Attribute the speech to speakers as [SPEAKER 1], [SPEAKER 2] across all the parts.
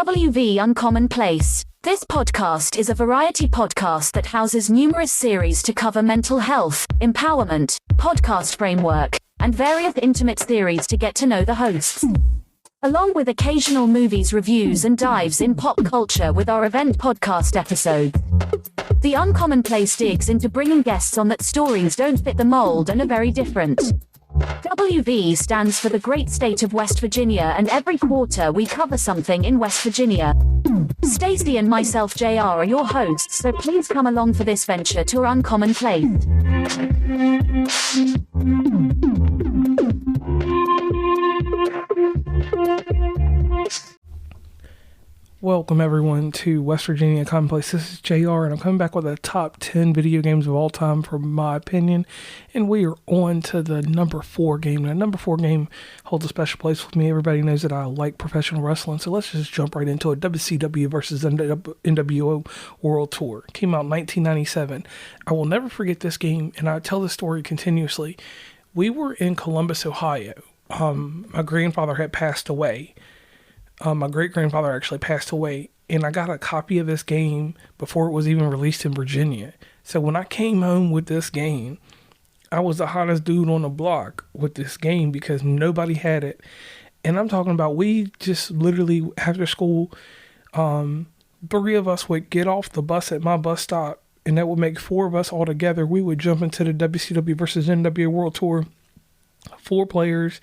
[SPEAKER 1] WV Uncommon Place. This podcast is a variety podcast that houses numerous series to cover mental health, empowerment, podcast framework, and various intimate theories to get to know the hosts. Along with occasional movies reviews and dives in pop culture with our event podcast episodes. The Uncommon Place digs into bringing guests on that stories don't fit the mold and are very different. WV stands for the great state of West Virginia, and every quarter we cover something in West Virginia. Stacey and myself, JR, are your hosts, so please come along for this venture to our Uncommon Place.
[SPEAKER 2] Welcome everyone to West Virginia Uncommon Place. This is JR, and I'm coming back with a top 10 video games of all time from my opinion, and we are on to the number 4 game. Now, number 4 game holds a special place with me. Everybody knows that I like professional wrestling, so let's just jump right into it. WCW versus NWO World Tour. It came out in 1997. I will never forget this game, and I tell this story continuously. We were in Columbus, Ohio. My grandfather had passed away. My great-grandfather actually passed away, and I got a copy of this game before it was even released in Virginia. So when I came home with this game, I was the hottest dude on the block with this game because nobody had it. And I'm talking about, we just literally, after school, 3 of us would get off the bus at my bus stop, and that would make 4 of us all together. We would jump into the WCW versus NWA World Tour, 4 players,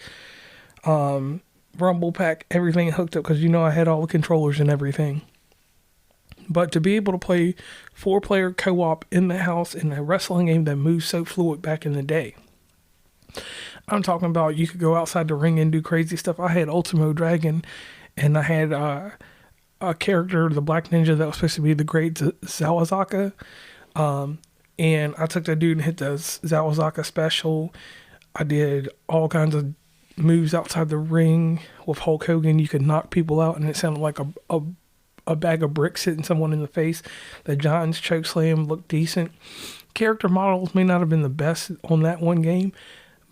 [SPEAKER 2] Rumble pack, everything hooked up, because I had all the controllers and everything. But to be able to play 4-player co-op in the house in a wrestling game that moved so fluid back in the day, I'm talking about you could go outside the ring and do crazy stuff. I had Ultimo Dragon, and I had a character, the Black Ninja, that was supposed to be the Great Zawazaka, and I took that dude and hit the Zawazaka special. I did all kinds of moves outside the ring with Hulk Hogan. You could knock people out and it sounded like a bag of bricks hitting someone in the face. The Giants chokeslam looked decent. Character models may not have been the best on that one game,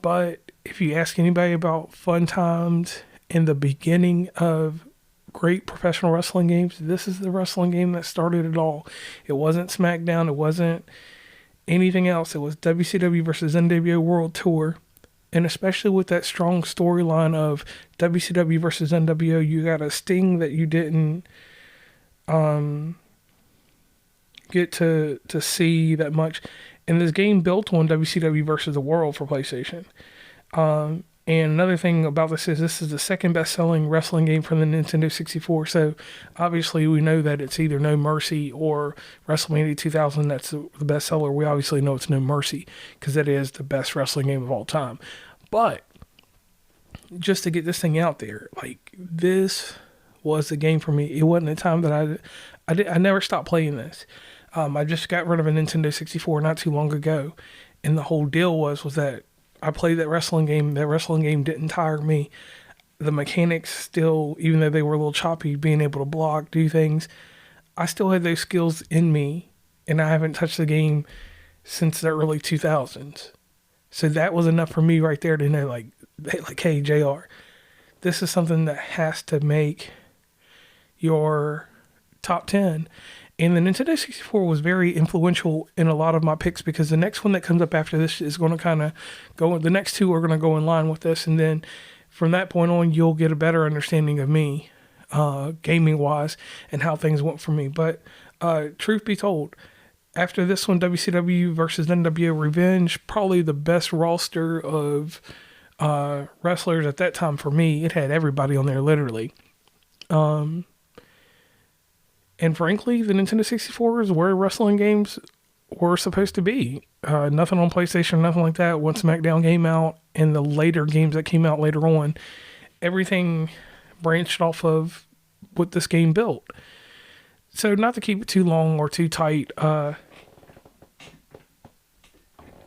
[SPEAKER 2] but if you ask anybody about fun times in the beginning of great professional wrestling games, this is the wrestling game that started it all. It wasn't SmackDown, it wasn't anything else. It was WCW versus NWA World Tour. And especially with that strong storyline of WCW versus NWO, you got a sting that you didn't get to see that much. And this game built on WCW versus the World for PlayStation. And another thing about this is the second best-selling wrestling game from the Nintendo 64. So obviously we know that it's either No Mercy or WrestleMania 2000 that's the bestseller. We obviously know it's No Mercy because that is the best wrestling game of all time. But just to get this thing out there, like, this was the game for me. It wasn't a time that I never stopped playing this. I just got rid of a Nintendo 64 not too long ago, and the whole deal was that I played that wrestling game. That wrestling game didn't tire me. The mechanics still, even though they were a little choppy, being able to block, do things, I still had those skills in me, and I haven't touched the game since the early 2000s. So that was enough for me right there to know, like, hey, JR, this is something that has to make your top 10. And the Nintendo 64 was very influential in a lot of my picks, because the next one that comes up after this is going to kind of go, the next 2 are going to go in line with this. And then from that point on, you'll get a better understanding of me, gaming-wise, and how things went for me. But truth be told, after this one, WCW versus NWO Revenge, probably the best roster of wrestlers at that time for me. It had everybody on there, literally. And frankly, the Nintendo 64 is where wrestling games were supposed to be. Nothing on PlayStation, nothing like that. Once SmackDown came out and the later games that came out later on, everything branched off of what this game built. So not to keep it too long or too tight,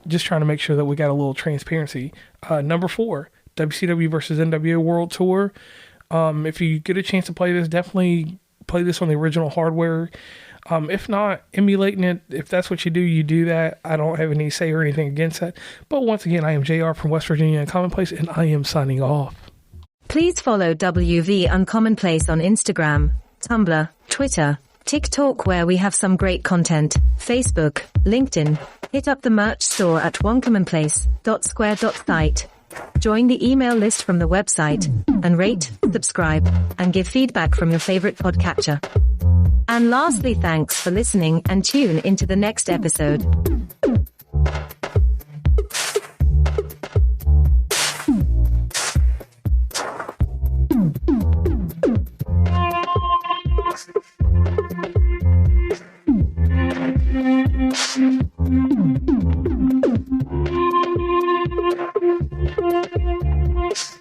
[SPEAKER 2] just trying to make sure that we got a little transparency. Number 4, WCW versus NWA World Tour. If you get a chance to play this, definitely play this on the original hardware. If not, emulating it, if that's what you do that. I don't have any say or anything against that. But once again, I am JR from West Virginia Uncommon Place, and I am signing off.
[SPEAKER 1] Please follow WV Uncommon Place on Instagram,
[SPEAKER 3] Tumblr, Twitter, TikTok where we have some great content, Facebook, LinkedIn. Hit up the merch store at onecommonplace.square.site. Join the email list from the website, and rate, subscribe, and give feedback from your favorite podcatcher. And lastly, thanks for listening and tune into the next episode.